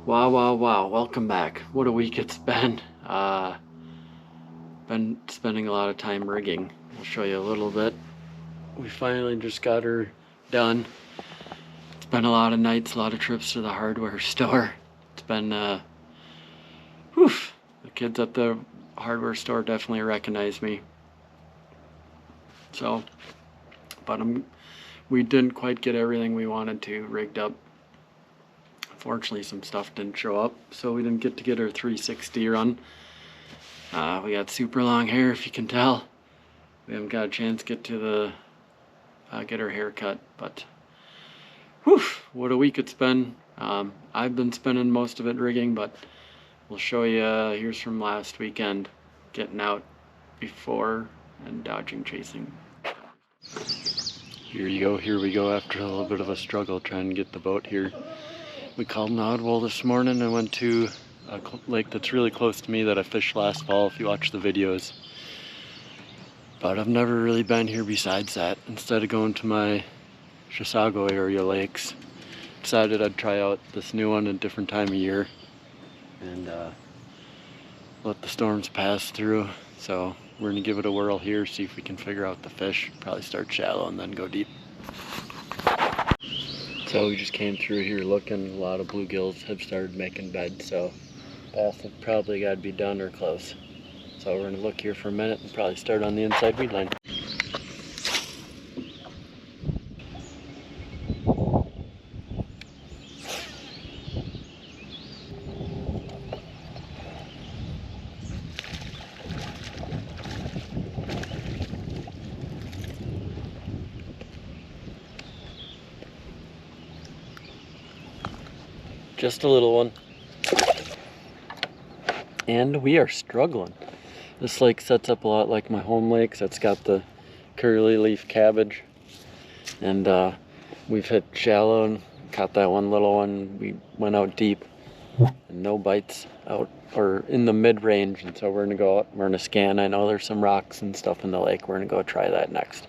Wow, welcome back. What a week it's been. Been spending a lot of time rigging. I'll show you a little bit. We finally just got her done. It's been a lot of nights, a lot of trips to the hardware store. It's been, the kids at the hardware store definitely recognize me. So, but we didn't quite get everything we wanted to rigged up. Unfortunately, some stuff didn't show up, so we didn't get to get our 360 run. We got super long hair, if you can tell. We haven't got a chance to get to the get her hair cut, but what a week it's been. I've been spending most of it rigging, but we'll show you. Here's from last weekend, getting out before and dodging chasing. Here we go after a little bit of a struggle trying to get the boat here. We called an audible this morning and went to a lake that's really close to me that I fished last fall, if you watch the videos. But I've never really been here besides that. Instead of going to my Chisago area lakes, decided I'd try out this new one at a different time of year and let the storms pass through. So we're gonna give it a whirl here, see if we can figure out the fish. Probably start shallow and then go deep. So we just came through here looking. A lot of bluegills have started making beds, so bass have probably got to be done or close. So we're gonna look here for a minute and probably start on the inside weed line. Just a little one. And we are struggling. This lake sets up a lot like my home lakes. It's got the curly leaf cabbage. And we've hit shallow and caught that one little one. We went out deep and no bites out or in the mid-range. And so we're gonna go out, we're gonna scan. I know there's some rocks and stuff in the lake. We're gonna go try that next.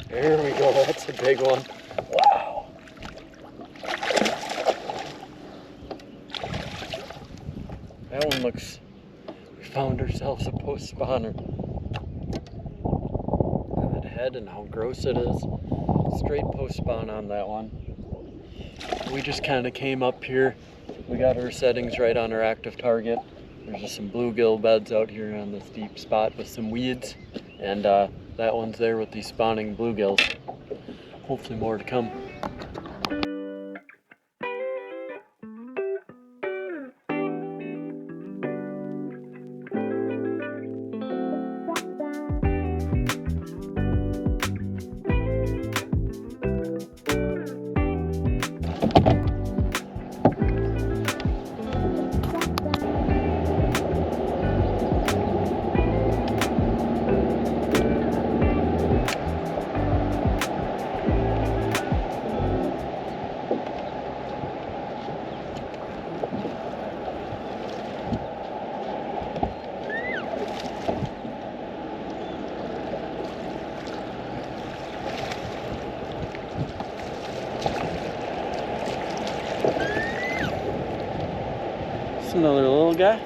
There we go, that's a big one. Wow. That one looks, we found ourselves a post spawner. Look at that head and how gross it is. Straight post spawn on that one. We just kind of came up here. We got our settings right on our active target. There's just some bluegill beds out here on this deep spot with some weeds. And that one's there with these spawning bluegills. Hopefully more to come. Another little guy.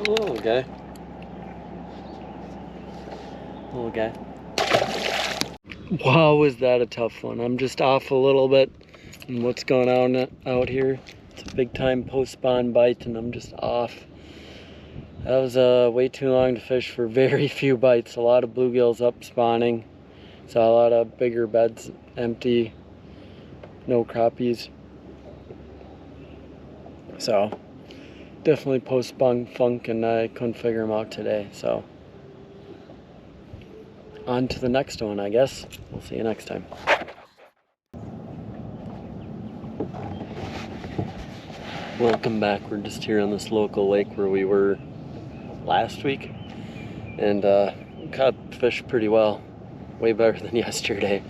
Little guy. Little guy. Wow, was that a tough one. I'm just off a little bit and what's going on out here. It's a big time post spawn bite and I'm just off. That was way too long to fish for very few bites. A lot of bluegills up spawning. Saw a lot of bigger beds empty, no crappies. So definitely post-spawn funk, and I couldn't figure them out today. So on to the next one, I guess. We'll see you next time. Welcome back. We're just here on this local lake where we were last week, and caught fish pretty well, way better than yesterday.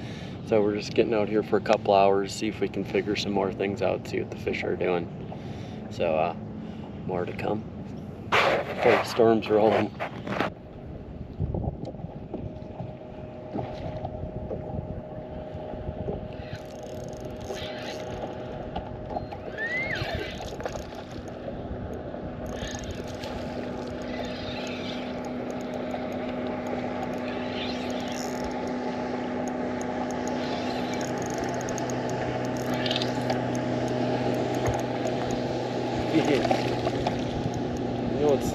So we're just getting out here for a couple hours, see if we can figure some more things out, see what the fish are doing. So more to come before the storm's rolling. You know, it's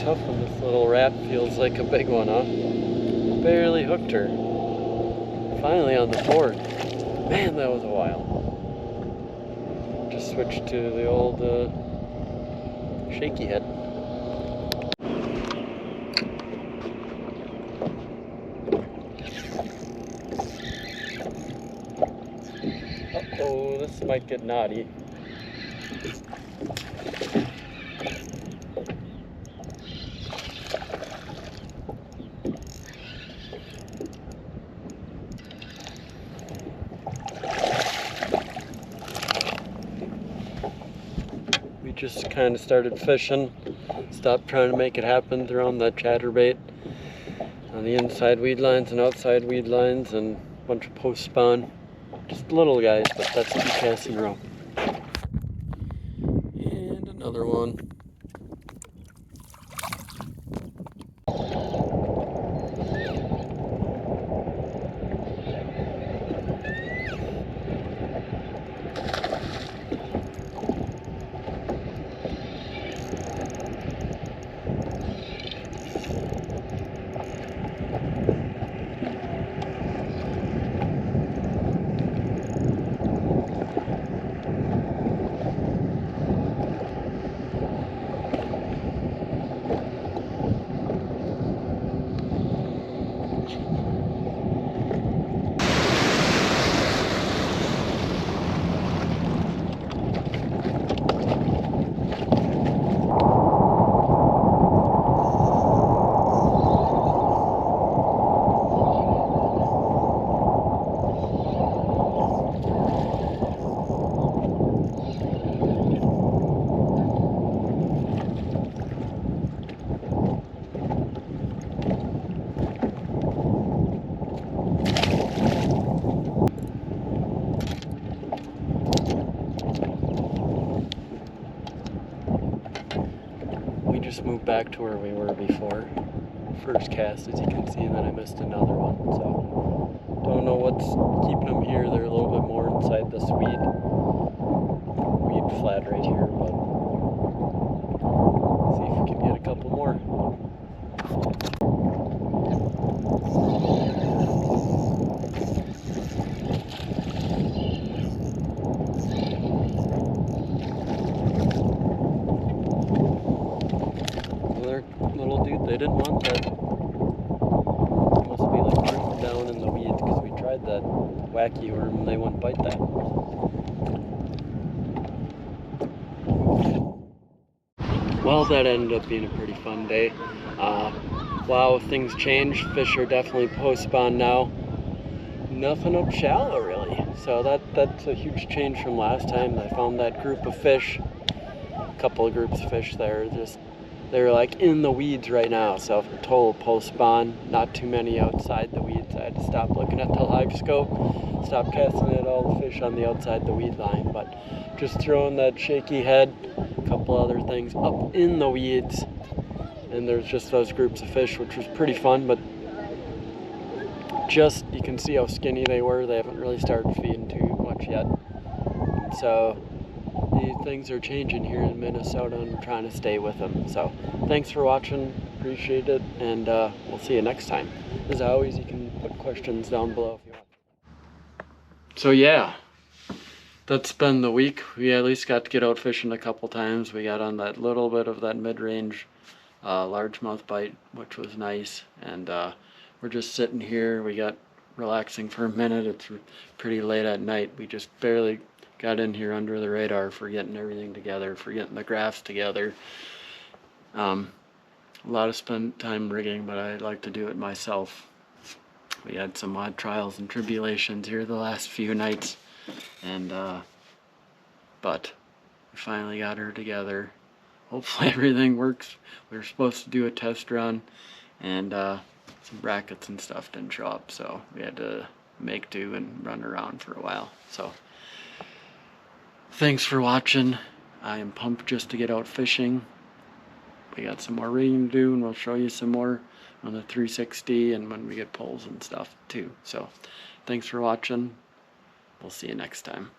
tough when this little rat feels like a big one, huh? Barely hooked her. Finally on the board. Man, that was a while. Just switched to the old shaky head. Uh-oh, this might get naughty. We just kind of started fishing, stopped trying to make it happen, throwing that chatterbait on the inside weed lines and outside weed lines, and a bunch of post spawn. Just little guys, but that's 2 casts in a row. And another one. Just moved back to where we were before. First cast, as you can see, and then I missed another one. So don't know what's keeping them here. They're a little bit more inside this weed flat right here, but see if we can get a couple more. Little dude, they didn't want that. Must be like dripping down in the weeds, because we tried that wacky worm and they wouldn't bite that. Well, that ended up being a pretty fun day. Wow, things changed. Fish are definitely post-spawn now. Nothing up shallow really. So that's a huge change from last time. I found that group of fish, a couple of groups of fish there, they're like in the weeds right now, so total post spawn, not too many outside the weeds. I had to stop looking at the live scope, stop casting at all the fish on the outside the weed line, but just throwing that shaky head, a couple other things up in the weeds, and there's just those groups of fish, which was pretty fun, but just, you can see how skinny they were. They haven't really started feeding too much yet. So these things are changing here in Minnesota, and I'm trying to stay with them. So thanks for watching. appreciate it, and we'll see you next time. As always, you can put questions down below if you want. So yeah, that's been the week. We at least got to get out fishing a couple times. We got on that little bit of that mid-range largemouth bite, which was nice, and we're just sitting here. We got relaxing for a minute. It's pretty late at night. We just barely got in here under the radar for getting everything together, for getting the graphs together. A lot of spent time rigging, but I like to do it myself. We had some odd trials and tribulations here the last few nights, and but we finally got her together. Hopefully everything works. We were supposed to do a test run, and some brackets and stuff didn't show up, so we had to make do and run around for a while. So thanks for watching. I am pumped just to get out fishing. We got some more rigging to do, and we'll show you some more on the 360 and when we get poles and stuff too. So thanks for watching. We'll see you next time.